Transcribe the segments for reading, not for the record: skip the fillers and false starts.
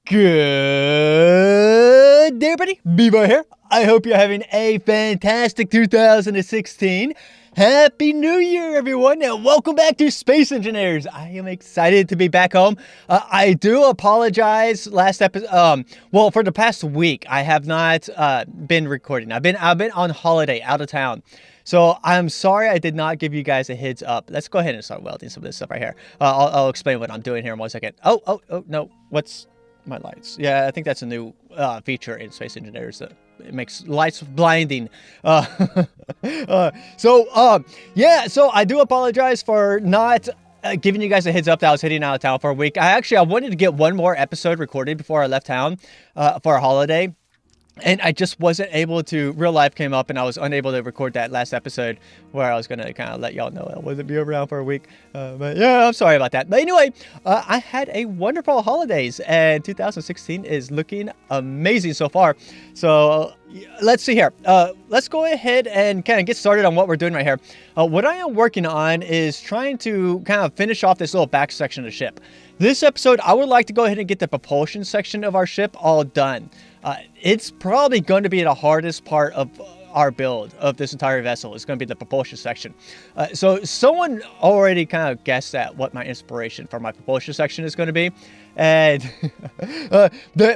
Good day, everybody. Bevo here. I hope you're having a fantastic 2016. Happy New Year, everyone, and welcome back to Space Engineers. I am excited to be back home. I do apologize. Last episode, well, for the past week, I have not been recording. I've been on holiday, out of town. So I'm sorry I did not give you guys a heads up. Let's go ahead and start welding some of this stuff right here. I'll explain what I'm doing here in 1 second. Oh, no. What's my lights? Yeah, I think that's a new feature in Space Engineers. It makes lights blinding. So I do apologize for not giving you guys a heads up that I was heading out of town for a week. I wanted to get one more episode recorded before I left town for a holiday. And I just wasn't able to, real life came up and I was unable to record that last episode where I was going to kind of let y'all know I wasn't be around for a week. But yeah, I'm sorry about that. But anyway, I had a wonderful holidays and 2016 is looking amazing so far. So let's see here. Let's go ahead and kind of get started on what we're doing right here. What I am working on is trying to kind of finish off this little back section of the ship. This episode, I would like to go ahead and get the propulsion section of our ship all done. It's probably going to be the hardest part of our build of this entire vessel. It's going to be the propulsion section. So someone already kind of guessed at what my inspiration for my propulsion section is going to be. And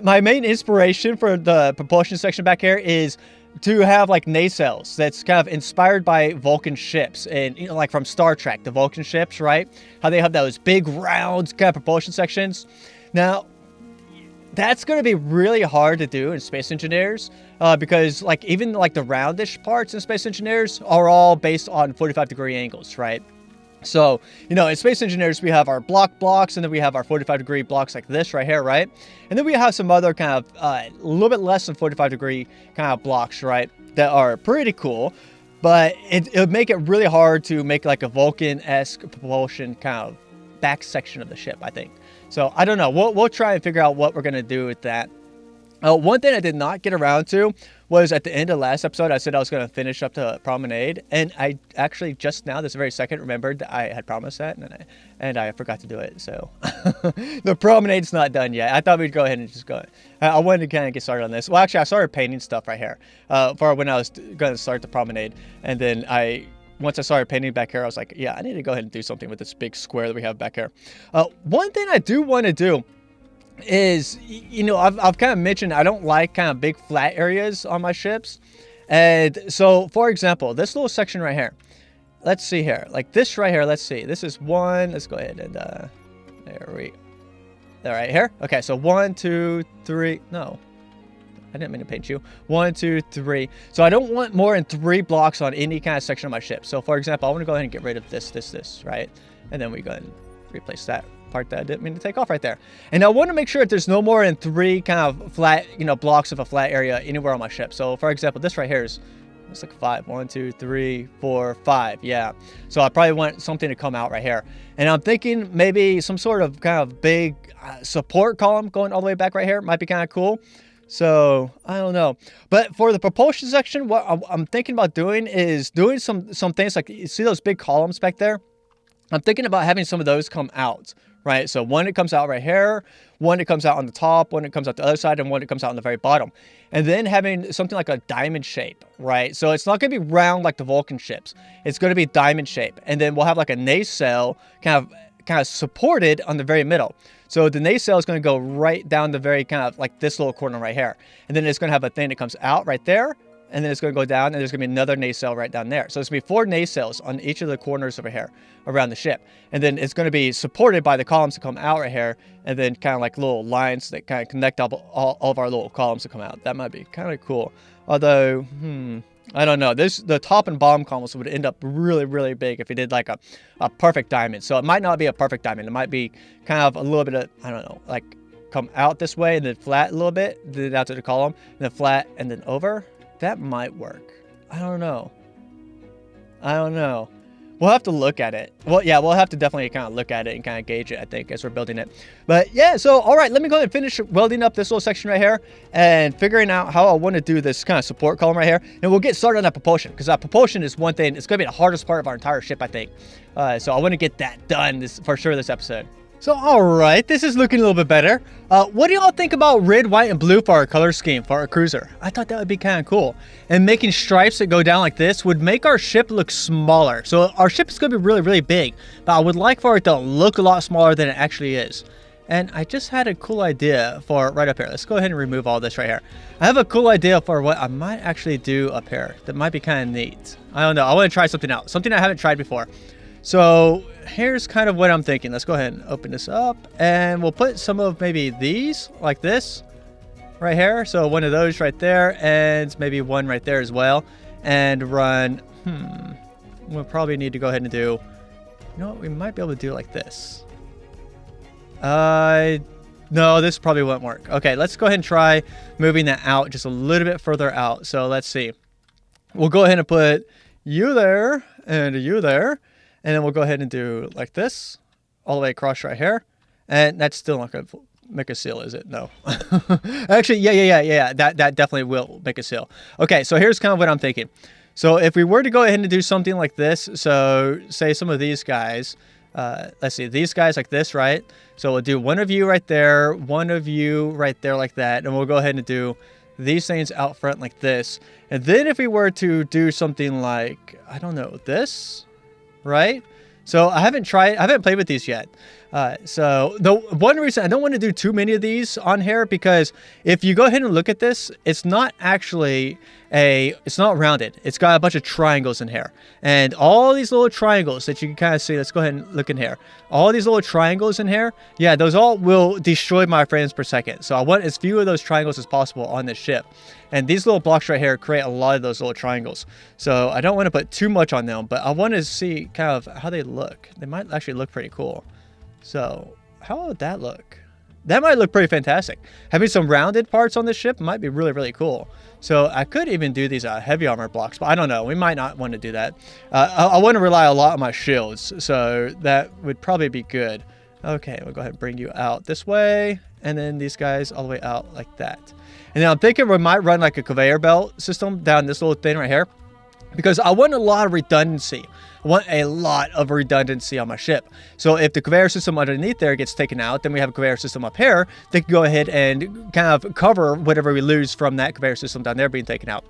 my main inspiration for the propulsion section back here is to have like nacelles that's kind of inspired by Vulcan ships, and like from Star Trek, the Vulcan ships, right? How they have those big round kind of propulsion sections. Now, that's going to be really hard to do in Space Engineers because like even like the roundish parts in Space Engineers are all based on 45-degree angles, right? So, in Space Engineers, we have our blocks, and then we have our 45-degree blocks like this right here, right? And then we have some other kind of a little bit less than 45-degree kind of blocks, right? That are pretty cool, but it would make it really hard to make like a Vulcan-esque propulsion kind of back section of the ship, I think. So, I don't know. We'll try and figure out what we're going to do with that. One thing I did not get around to was at the end of last episode, I said I was going to finish up the promenade. And I actually just now, this very second, remembered that I had promised that. And I forgot to do it. So the promenade's not done yet. I thought we'd go ahead and just go. I wanted to kind of get started on this. Well, actually, I started painting stuff right here for when I was going to start the promenade. And then once I started painting back here, I was like, yeah, I need to go ahead and do something with this big square that we have back here. One thing I do want to do is, I've kind of mentioned I don't like kind of big flat areas on my ships. And so, for example, this little section right here, let's see here, like this right here, let's see, this is one, let's go ahead and, there right here. Okay, so 1, 2, 3, no, I didn't mean to paint you. 1, 2, 3. So I don't want more than 3 blocks on any kind of section of my ship. So for example, I want to go ahead and get rid of this, right? And then we go ahead and replace that part that I didn't mean to take off right there. And I want to make sure that there's no more than 3 kind of flat, blocks of a flat area anywhere on my ship. So for example, this right here is, it's like 5. 1, 2, 3, 4, 5. Yeah. So I probably want something to come out right here. And I'm thinking maybe some sort of kind of big support column going all the way back right here might be kind of cool. So I don't know, but for the propulsion section, what I'm thinking about doing is doing some things like, you see those big columns back there? I'm thinking about having some of those come out, right? So one that comes out right here, one that comes out on the top, one that comes out the other side, and one that comes out on the very bottom. And then having something like a diamond shape, right? So it's not going to be round like the Vulcan ships. It's going to be diamond shape. And then we'll have like a nacelle kind of supported on the very middle. So the nacelle is going to go right down the very kind of like this little corner right here. And then it's going to have a thing that comes out right there. And then it's going to go down, and there's going to be another nacelle right down there. So it's going to be 4 nacelles on each of the corners over here around the ship. And then it's going to be supported by the columns that come out right here, and then kind of like little lines that kind of connect up all of our little columns that come out. That might be kind of cool. Although, I don't know. The top and bottom columns would end up really, really big if you did like a perfect diamond. So it might not be a perfect diamond. It might be kind of a little bit of, I don't know, like come out this way and then flat a little bit, then out to the column, and then flat and then over. That might work. I don't know. We'll have to look at it. Well, yeah, we'll have to definitely kind of look at it and kind of gauge it, I think, as we're building it. But yeah, so all right, let me go ahead and finish welding up this little section right here and figuring out how I want to do this kind of support column right here. And we'll get started on that propulsion, because that propulsion is one thing. It's going to be the hardest part of our entire ship, I think. So I want to get that done for sure this episode. So, alright, this is looking a little bit better. What do y'all think about red, white, and blue for our color scheme for our cruiser? I thought that would be kind of cool. And making stripes that go down like this would make our ship look smaller. So our ship is going to be really, really big, but I would like for it to look a lot smaller than it actually is. And I just had a cool idea for right up here. Let's go ahead and remove all this right here. I have a cool idea for what I might actually do up here. That might be kind of neat. I don't know. I want to try something out. Something I haven't tried before. So here's kind of what I'm thinking. Let's go ahead and open this up. And we'll put some of maybe these like this right here. So one of those right there. And maybe one right there as well. And run. We'll probably need to go ahead and do. You know what? We might be able to do it like this. No, this probably won't work. Okay, let's go ahead and try moving that out just a little bit further out. So let's see. We'll go ahead and put you there and you there. And then we'll go ahead and do like this all the way across right here. And that's still not going to make a seal, is it? No. Actually, yeah. That definitely will make a seal. Okay, so here's kind of what I'm thinking. So if we were to go ahead and do something like this, so say some of these guys, let's see, these guys like this, right? So we'll do one of you right there, one of you right there like that. And we'll go ahead and do these things out front like this. And then if we were to do something like, I don't know, this, right? So I haven't played with these yet. So the one reason I don't want to do too many of these on here, because if you go ahead and look at this, it's not actually it's not rounded. It's got a bunch of triangles in here. And all these little triangles that you can kind of see, let's go ahead and look in here. All these little triangles in here, yeah, those all will destroy my frames per second. So I want as few of those triangles as possible on this ship. And these little blocks right here create a lot of those little triangles. So I don't want to put too much on them, but I want to see kind of how they look. They might actually look pretty cool. So how would that look? That might look pretty fantastic. Having some rounded parts on this ship might be really, really cool. So I could even do these heavy armor blocks, but I don't know. We might not want to do that. I want to rely a lot on my shields, so that would probably be good. Okay, we'll go ahead and bring you out this way, and then these guys all the way out like that. And then I'm thinking we might run like a conveyor belt system down this little thing right here, because I want a lot of redundancy. I want a lot of redundancy on my ship. So if the conveyor system underneath there gets taken out, then we have a conveyor system up here that can go ahead and kind of cover whatever we lose from that conveyor system down there being taken out.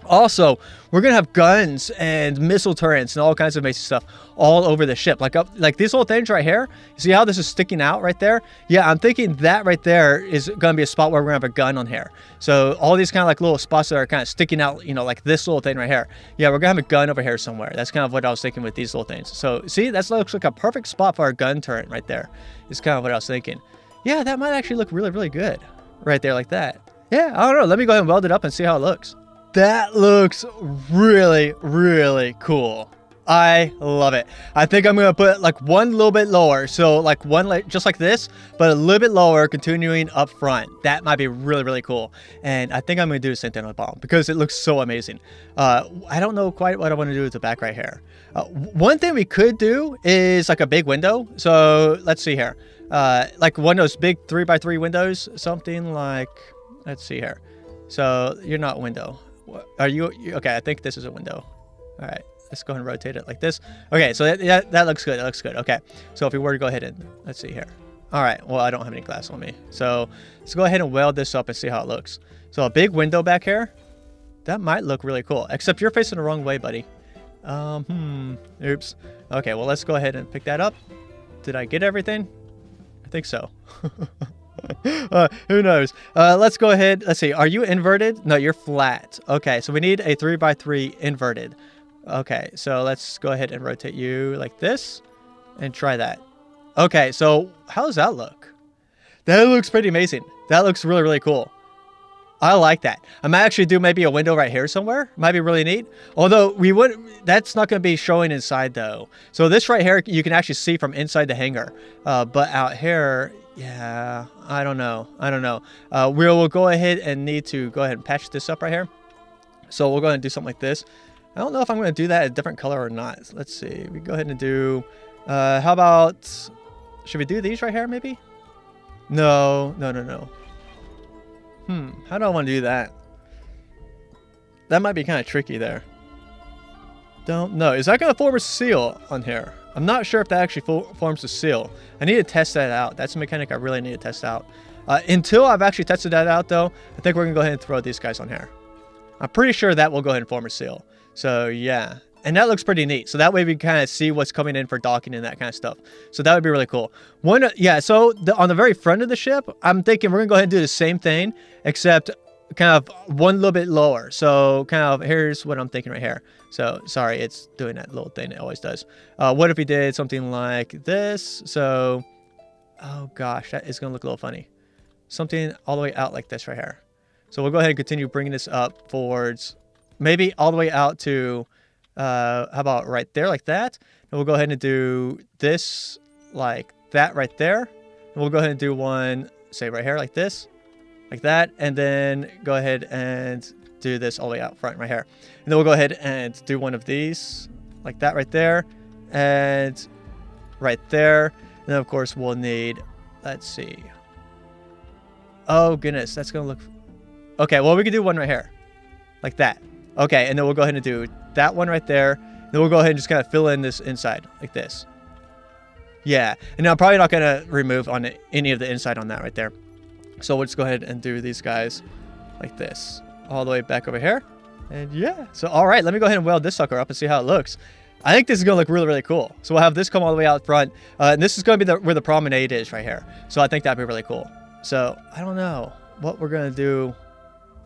Also, we're going to have guns and missile turrets and all kinds of amazing stuff all over the ship. Like these little things right here. See how this is sticking out right there? Yeah, I'm thinking that right there is going to be a spot where we're going to have a gun on here. So all these kind of like little spots that are kind of sticking out, you know, like this little thing right here. Yeah, we're going to have a gun over here somewhere. That's kind of what I was thinking with these little things. So see, that looks like a perfect spot for our gun turret right there. Is kind of what I was thinking. Yeah, that might actually look really, really good right there like that. Yeah, I don't know. Let me go ahead and weld it up and see how it looks. That looks really, really cool. I love it. I think I'm going to put like one a little bit lower. So like one, like just like this, but a little bit lower, continuing up front. That might be really, really cool. And I think I'm going to do the same thing on the bottom because it looks so amazing. I don't know quite what I want to do with the back right here. One thing we could do is like a big window. So let's see here. Like one of those big 3x3 windows, something like, let's see here. So you're not window. Are you okay? I think this is a window. All right, let's go ahead and rotate it like this. Okay, so that looks good. That looks good. Okay, so if we were to go ahead and let's see here. All right, well, I don't have any glass on me, so let's go ahead and weld this up and see how it looks. So a big window back here, that might look really cool. Except you're facing the wrong way, buddy. Oops. Okay, well, let's go ahead and pick that up. Did I get everything? I think so. Who knows? Let's go ahead. Let's see. Are you inverted? No, you're flat. Okay, so we need a 3x3 inverted. Okay, so let's go ahead and rotate you like this and try that. Okay, so how does that look? That looks pretty amazing. That looks really, really cool. I like that. I might actually do maybe a window right here somewhere. Might be really neat. Although that's not going to be showing inside though. So this right here, you can actually see from inside the hangar. But out here, yeah, I don't know. We'll go ahead and need to go ahead and patch this up right here. So we'll go ahead and do something like this. I don't know if I'm going to do that a different color or not. So let's see. We go ahead and do, how about, should we do these right here maybe? No. How do I want to do that? That might be kind of tricky there. Don't know. Is that going to form a seal on here? I'm not sure if that actually forms a seal. I need to test that out. That's a mechanic I really need to test out. Until I've actually tested that out, though, I think we're going to go ahead and throw these guys on here. I'm pretty sure that will go ahead and form a seal. So, yeah. And that looks pretty neat. So that way we can kind of see what's coming in for docking and that kind of stuff. So that would be really cool. So on the very front of the ship, I'm thinking we're going to go ahead and do the same thing, except kind of one little bit lower. So kind of here's what I'm thinking right here. So sorry, it's doing that little thing it always does. What if we did something like this? So, oh gosh, that is going to look a little funny. Something all the way out like this right here. So we'll go ahead and continue bringing this up forwards, maybe all the way out to, how about right there like that? And we'll go ahead and do this like that right there. And we'll go ahead and do one, say right here like this, like that. And then go ahead and do this all the way out front right here. And then we'll go ahead and do one of these like that right there and right there. And then of course we'll need, let's see. Oh goodness, that's going to look... Okay, well we can do one right here. Like that. Okay, and then we'll go ahead and do that one right there. Then we'll go ahead and just kind of fill in this inside like this. Yeah, and now I'm probably not going to remove on any of the inside on that right there. So we'll just go ahead and do these guys like this. All the way back over here. And yeah, so all right, let me go ahead and weld this sucker up and see how it looks. I think this is going to look really, really cool. So we'll have this come all the way out front. And this is going to be where the promenade is right here. So I think that'd be really cool. So I don't know what we're going to do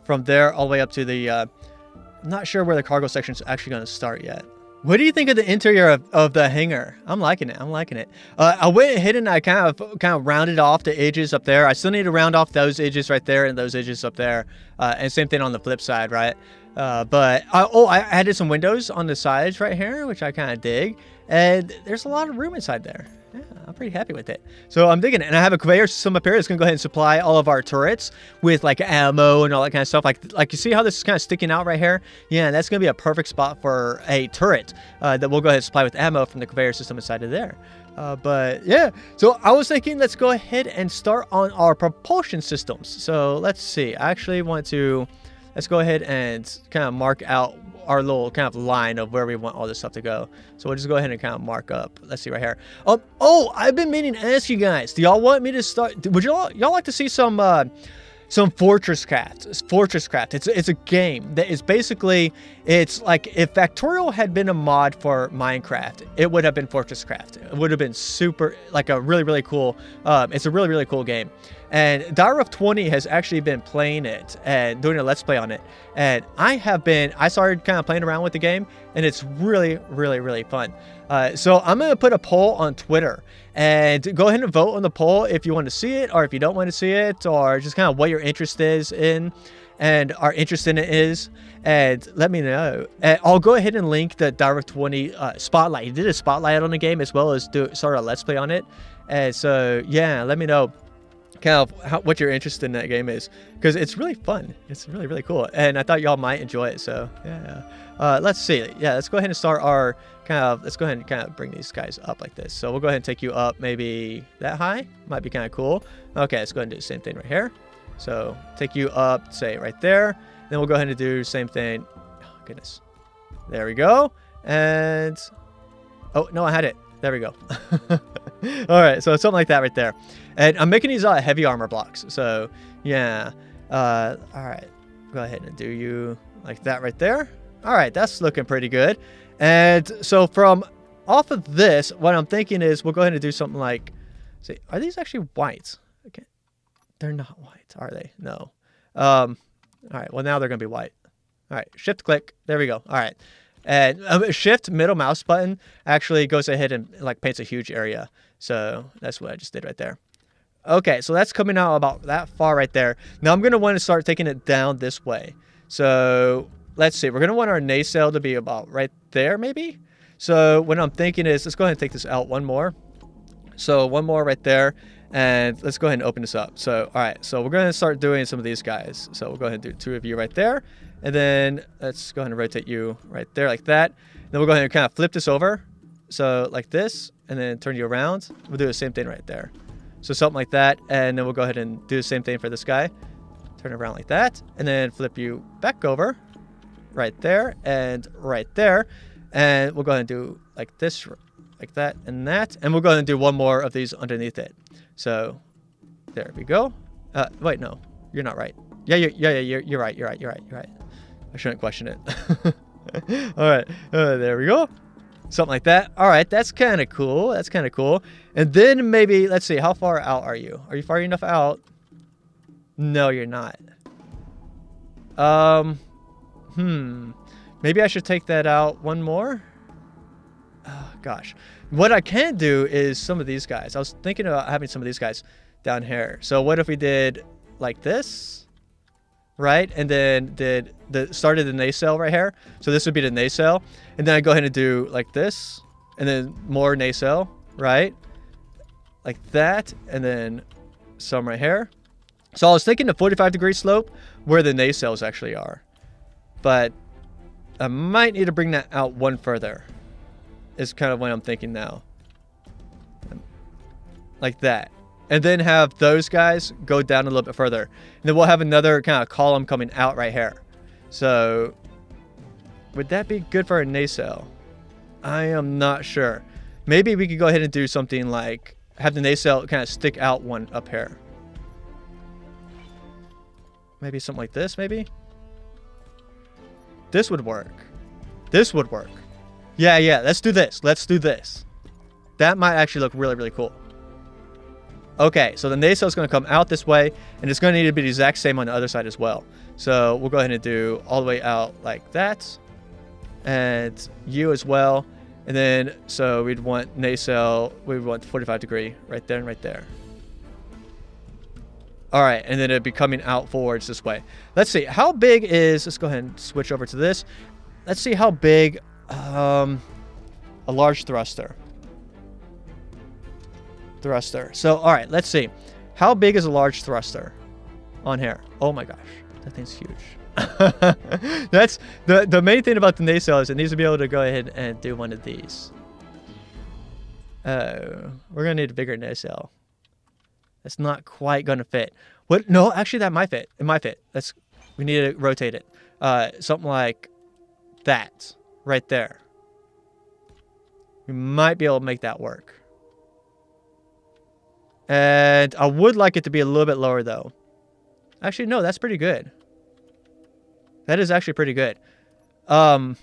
from there all the way up to the... I'm not sure where the cargo section is actually going to start yet. What do you think of the interior of the hangar? I'm liking it. I'm liking it. I went ahead and I kind of rounded off the edges up there. I still need to round off those edges right there and those edges up there. And same thing on the flip side, right? But I added some windows on the sides right here, which I kind of dig. And there's a lot of room inside there. Yeah, I'm pretty happy with it. So I'm digging it. And I have a conveyor system up here that's going to go ahead and supply all of our turrets with like ammo and all that kind of stuff. Like you see how this is kind of sticking out right here? Yeah, that's going to be a perfect spot for a turret that we'll go ahead and supply with ammo from the conveyor system inside of there. But yeah, so I was thinking let's go ahead and start on our propulsion systems. So let's see. I actually want to... Let's go ahead and kind of mark out our little kind of line of where we want all this stuff to go. So we'll just go ahead and kind of mark up. Let's see right here. Oh, I've been meaning to ask you guys. Do y'all want me to start? Would y'all like to see some FortressCraft? FortressCraft. It's a game that is basically, it's like if Factorial had been a mod for Minecraft, it would have been FortressCraft. It would have been super, like a really, really cool. It's a really, really cool game. And Diref20 has actually been playing it and doing a let's play on it. And I started kind of playing around with the game, and it's really, really, really fun. So I'm going to put a poll on Twitter, and go ahead and vote on the poll if you want to see it, or if you don't want to see it, or just kind of what your interest is in, and our interest in it is, and let me know. And I'll go ahead and link the Diref20 spotlight. He did a spotlight on the game as well as start a let's play on it. And so, yeah, let me know kind of what your interest in that game is, because it's really fun. It's really, really cool, and I thought y'all might enjoy it. So yeah, let's see. Yeah, let's go ahead and start our let's go ahead and kind of bring these guys up like this. So we'll go ahead and take you up maybe that high. Might be kind of cool. Okay, let's go ahead and do the same thing right here. So take you up, say right there. Then we'll go ahead and do the same thing. Oh goodness, there we go. And oh no, I had it. There we go. All right, so something like that right there. And I'm making these heavy armor blocks. So yeah. All right, go ahead and do you like that right there. All right, that's looking pretty good. And so from off of this, what I'm thinking is we'll go ahead and do something like, see, are these actually white? Okay, they're not white, are they? No. All right, well now they're gonna be white. All right, shift click. There we go. All right. And shift middle mouse button actually goes ahead and like paints a huge area. So that's what I just did right there. Okay, so that's coming out about that far right there. Now I'm going to want to start taking it down this way. So let's see. We're going to want our nacelle to be about right there maybe. So what I'm thinking is let's go ahead and take this out one more. So one more right there. And let's go ahead and open this up. So, all right. So we're going to start doing some of these guys. So we'll go ahead and do 2 of you right there. And then let's go ahead and rotate you right there like that. Then we'll go ahead and kind of flip this over. So like this, and then turn you around. We'll do the same thing right there. So something like that. And then we'll go ahead and do the same thing for this guy. Turn it around like that. And then flip you back over right there and right there. And we'll go ahead and do like this like that and that. And we'll go ahead and do one more of these underneath it. So there we go. Wait, no, you're not right. Yeah, you're right. You're right. I shouldn't question it. All right, there we go. Something like that. All right, that's kind of cool. And then maybe, let's see, how far out are you? Are you far enough out? No, you're not. Maybe I should take that out one more. Oh, gosh. What I can do is some of these guys. I was thinking about having some of these guys down here. So what if we did like this, right? And then started the nacelle right here. So this would be the nacelle. And then I go ahead and do like this, and then more nacelle, right? Like that, and then some right here. So I was thinking the 45-degree slope where the nacelles actually are. But I might need to bring that out one further. Is kind of what I'm thinking now. Like that. And then have those guys go down a little bit further. And then we'll have another kind of column coming out right here. So would that be good for a nacelle? I am not sure. Maybe we could go ahead and do something like have the nacelle kind of stick out one up here. Maybe something like this, maybe? This would work. This would work. Yeah, let's do this. That might actually look really, really cool. Okay, so the nacelle is going to come out this way, and it's going to need to be the exact same on the other side as well. So we'll go ahead and do all the way out like that. And you as well. And then, so we'd want nacelle, we would want 45-degree right there and right there. All right, and then it'd be coming out forwards this way. Let's see, how big is, let's go ahead and switch over to this. Let's see how big a large thruster. So, all right, let's see. How big is a large thruster on here? Oh my gosh, that thing's huge. That's the main thing about the nacelle is it needs to be able to go ahead and do one of these. Oh, we're gonna need a bigger nacelle. That's not quite gonna fit. What? No, actually, that might fit. It might fit. We need to rotate it. Something like that right there. We might be able to make that work. And I would like it to be a little bit lower though. Actually, no, that's pretty good. That is actually pretty good. Yeah,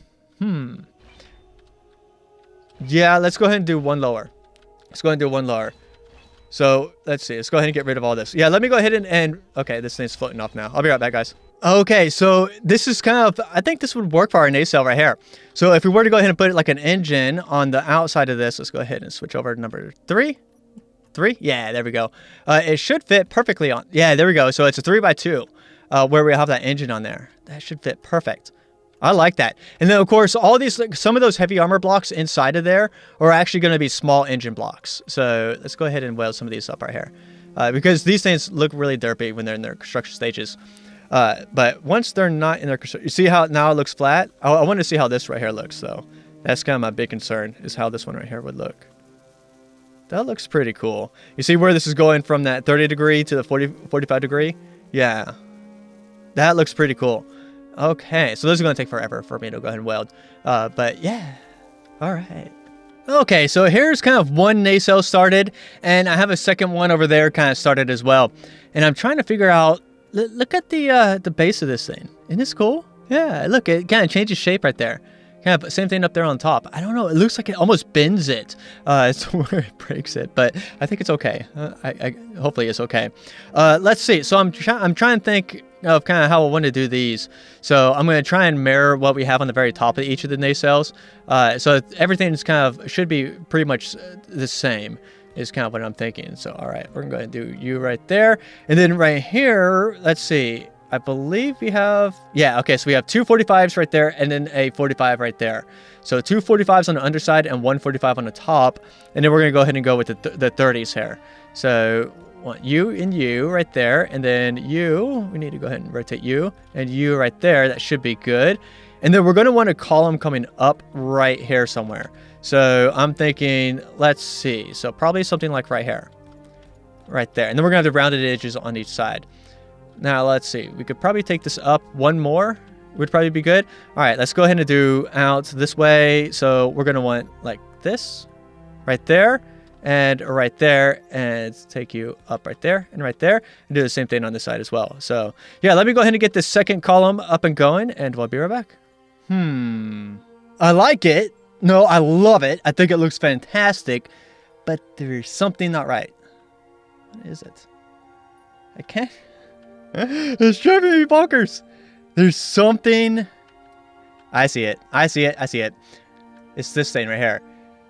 let's go ahead and do one lower. So, let's see. Let's go ahead and get rid of all this. Yeah, let me go ahead and okay, this thing's floating off now. I'll be right back, guys. Okay, so this is kind of, I think this would work for our nacelle right here. So, if we were to go ahead and put it like an engine on the outside of this, let's go ahead and switch over to number 3. 3? Yeah, there we go. It should fit perfectly on. Yeah, there we go. So, it's a 3x2 where we have that engine on there. That should fit perfect. I like that. And then, of course, all these, like, some of those heavy armor blocks inside of there are actually going to be small engine blocks. So let's go ahead and weld some of these up right here. Because these things look really derpy when they're in their construction stages. But once they're not in their construction, you see how now it looks flat? I want to see how this right here looks, though. That's kind of my big concern, is how this one right here would look. That looks pretty cool. You see where this is going from that 30-degree to the 45-degree? Yeah. That looks pretty cool. Okay, so this is going to take forever for me to go ahead and weld. But yeah, all right. Okay, so here's kind of one nacelle started, and I have a second one over there kind of started as well. And I'm trying to figure out, look at the base of this thing. Isn't this cool? Yeah, look, it kind of changes shape right there. Kind of same thing up there on top. I don't know, it looks like it almost bends it. It's where it breaks it, but I think it's okay. Hopefully it's okay. Let's see, so I'm trying to think of kind of how I want to do these. So I'm going to try and mirror what we have on the very top of each of the nacelles. So everything's kind of should be pretty much the same is kind of what I'm thinking. So, all right, we're going to do you right there. And then right here, let's see. I believe we have, yeah, okay, so we have two 45s right there and then a 45 right there. So two 45s on the underside and one 45 on the top. And then we're going to go ahead and go with the 30s here. So want you and you right there. And then you, we need to go ahead and rotate you and you right there. That should be good. And then we're going to want a column coming up right here somewhere. So I'm thinking, let's see. So probably something like right here. Right there. And then we're going to have the rounded edges on each side. Now, let's see. We could probably take this up one more. Would probably be good. All right, let's go ahead and do out this way. So we're going to want like this. right there, and right there, and take you up right there, and do the same thing on this side as well. So yeah, let me go ahead and get this second column up and going, and we'll be right back. I like it. No, I love it. I think it looks fantastic, but there's something not right. What is it? I can't. It's driving me bonkers. There's something. I see it. I see it. I see it. It's this thing right here.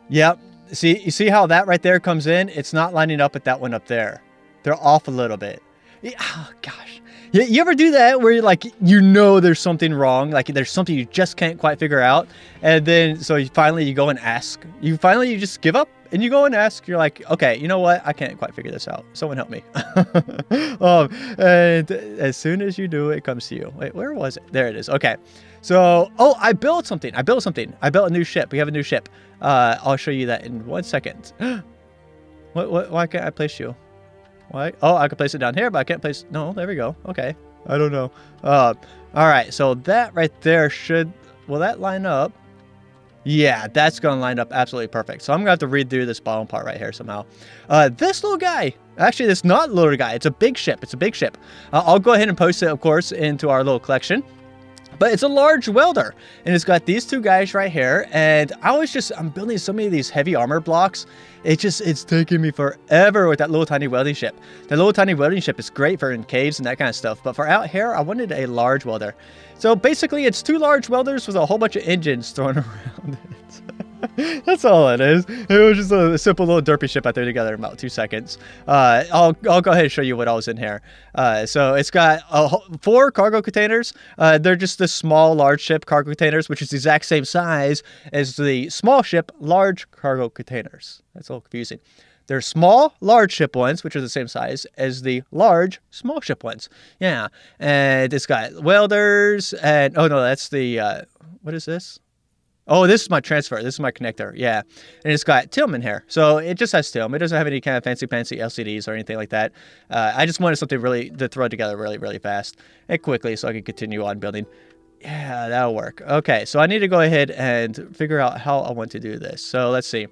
Yep. See, you see how that right there comes in? It's not lining up with that one up there. They're off a little bit. Yeah, oh, gosh. You ever do that where you're like, you know there's something wrong, like there's something you just can't quite figure out, and then so you finally go and ask. You just give up and you go and ask. You're like, okay, you know what? I can't quite figure this out. Someone help me. And as soon as you do, it comes to you. Wait, where was it? There it is. Okay. So, oh, I built something. I built a new ship. We have a new ship. I'll show you that in 1 second. Why can't I place you? Why? Oh, I can place it down here, but I can't place... No, there we go. Okay. I don't know. All right. So that right there should... Will that line up? Yeah, that's going to line up absolutely perfect. So I'm going to have to redo this bottom part right here somehow. This little guy... Actually, it's not a little guy. It's a big ship. It's a big ship. I'll go ahead and post it, of course, into our little collection. But it's a large welder, and it's got these two guys right here. And I'm building so many of these heavy armor blocks. It's taking me forever with that little tiny welding ship. The little tiny welding ship is great for in caves and that kind of stuff. But for out here, I wanted a large welder. So basically, it's two large welders with a whole bunch of engines thrown around it. That's all it is. It was just a simple little derpy ship I threw together in about 2 seconds. I'll go ahead and show you what else in here. So it's got 4 cargo containers. They're just the small, large ship cargo containers, which is the exact same size as the small ship, large cargo containers. That's a little confusing. They're small, large ship ones, which are the same size as the large, small ship ones. Yeah. And it's got welders and, oh no, that's the, what is this? Oh, this is my transfer. This is my connector. Yeah. And it's got TILM in here. So it just has TILM. It doesn't have any kind of fancy LCDs or anything like that. I just wanted something really to throw together really fast and quickly so I could continue on building. Yeah, that'll work. Okay, so I need to go ahead and figure out how I want to do this. So let's see.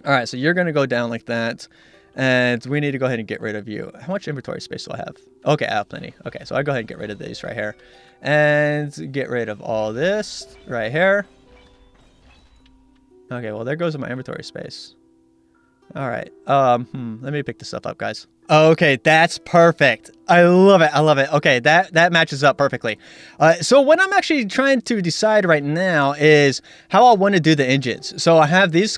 All right, so you're going to go down like that. And we need to go ahead and get rid of you. How much inventory space do I have? Okay, I have plenty. Okay, so I go ahead and get rid of these right here. And get rid of all this right here. Okay, well, there goes my inventory space. All right. Let me pick this stuff up, guys. Okay, that's perfect. I love it. I love it. Okay, that matches up perfectly. So what I'm actually trying to decide right now is how I want to do the engines. So I have these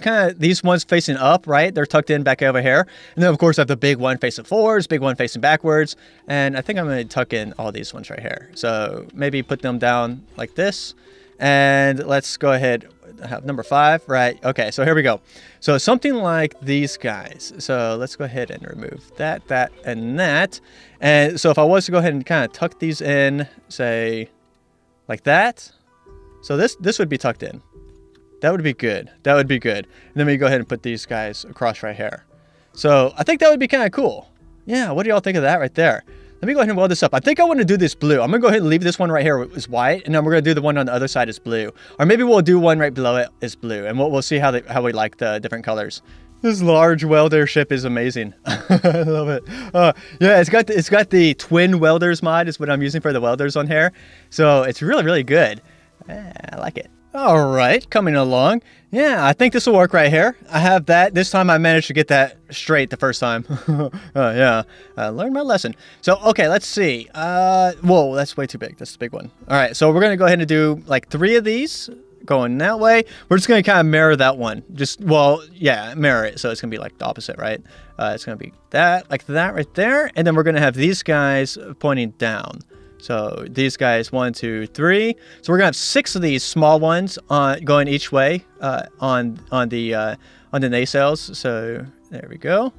ones facing up, right? They're tucked in back over here. And then, of course, I have the big one facing forwards, big one facing backwards. And I think I'm going to tuck in all these ones right here. So maybe put them down like this. And let's go ahead. Have number 5, right? Okay, so here we go. So something like these guys. So let's go ahead and remove that, and that. And so if I was to go ahead and kind of tuck these in, say, like that. So this would be tucked in. That would be good. That would be good. And then we go ahead and put these guys across right here. So I think that would be kind of cool. Yeah, what do y'all think of that right there? Let me go ahead and weld this up. I think I want to do this blue. I'm going to go ahead and leave this one right here as white, and then we're going to do the one on the other side as blue. Or maybe we'll do one right below it as blue, and we'll see how we like the different colors. This large welder ship is amazing. I love it. Yeah, it's got the twin welders mod is what I'm using for the welders on here. So it's really good. I like it. All right, coming along. Yeah, I think this will work right here. I have that. This time I managed to get that straight the first time. Yeah, I learned my lesson. So, okay, let's see. Whoa, that's way too big. That's the big one. All right, so we're going to go ahead and do like 3 of these going that way. We're just going to kind of mirror that one. Mirror it. So it's going to be like the opposite, right? It's going to be that, like that right there. And then we're going to have these guys pointing down. So these guys, 1, 2, 3. So we're gonna have 6 of these small ones going each way on the nacelles. So there we go,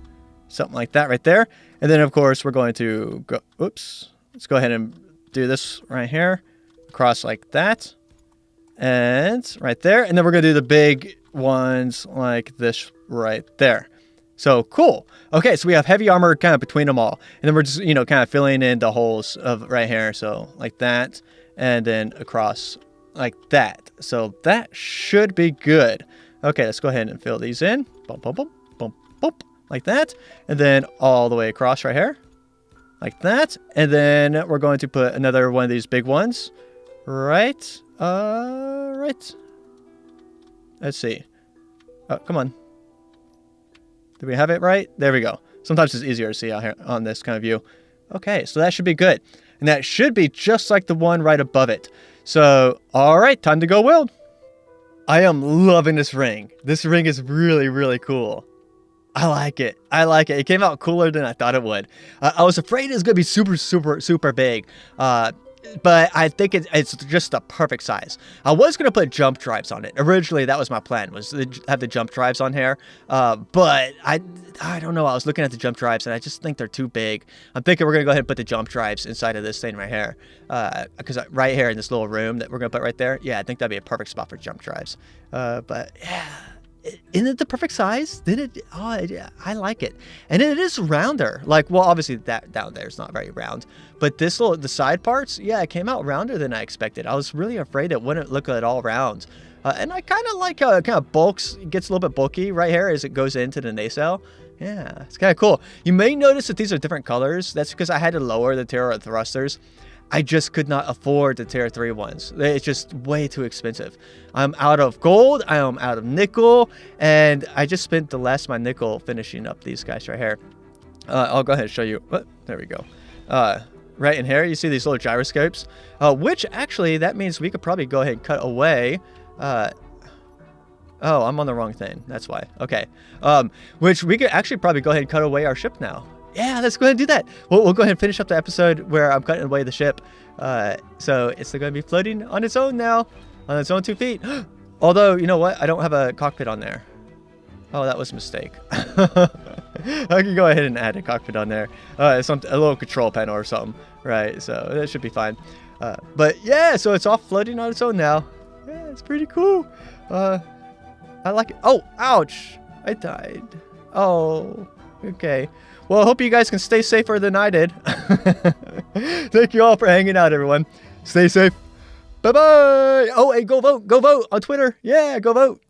something like that right there. And then of course we're going to go. Oops. Let's go ahead and do this right here, across like that, and right there. And then we're gonna do the big ones like this right there. So cool. Okay, so we have heavy armor kind of between them all. And then we're just, kind of filling in the holes of right here. So like that, and then across like that. So that should be good. Okay, let's go ahead and fill these in. Bump, bump, bump, bump, bump, like that. And then all the way across right here. Like that. And then we're going to put another one of these big ones. Right. Right. Let's see. Oh, come on. Do we have it right? There we go. Sometimes it's easier to see out here on this kind of view. Okay, so that should be good. And that should be just like the one right above it. So, all right, time to go weld. I am loving this ring. This ring is really, really cool. I like it. I like it. It came out cooler than I thought it would. I was afraid it was going to be super, super, super big. But I think it's just the perfect size. I was going to put jump drives on it. Originally, that was my plan, was to have the jump drives on here. But I don't know. I was looking at the jump drives, and I just think they're too big. I'm thinking we're going to go ahead and put the jump drives inside of this thing right here. Because right here in this little room that we're going to put right there, yeah, I think that'd be a perfect spot for jump drives. But, yeah. Isn't it the perfect size? Did it? Oh, I like it. And it is rounder. Like, well, obviously that down there is not very round. But the side parts, yeah, it came out rounder than I expected. I was really afraid it wouldn't look at all round. And I kind of like how it kind of bulks, gets a little bit bulky right here as it goes into the nacelle. Yeah, it's kind of cool. You may notice that these are different colors. That's because I had to lower the tier of thrusters. I just could not afford the tier 3 ones. It's just way too expensive. I'm out of gold, I am out of nickel, and I just spent the last of my nickel finishing up these guys right here. I'll go ahead and show you. There we go. Right in here, you see these little gyroscopes, which actually, that means we could probably go ahead and cut away. Oh, I'm on the wrong thing. That's why. Okay. Which we could actually probably go ahead and cut away our ship now. Yeah, let's go ahead and do that. We'll go ahead and finish up the episode where I'm cutting away the ship. So it's going to be floating on its own now, on its own 2 feet. Although, you know what? I don't have a cockpit on there. Oh, that was a mistake. I can go ahead and add a cockpit on there. A little control panel or something. Right, so that should be fine. But yeah, so it's off floating on its own now. Yeah, it's pretty cool. I like it. Oh, ouch. I died. Oh, okay. Well, I hope you guys can stay safer than I did. Thank you all for hanging out, everyone. Stay safe. Bye-bye. Oh, hey, go vote. Go vote on Twitter. Yeah, go vote.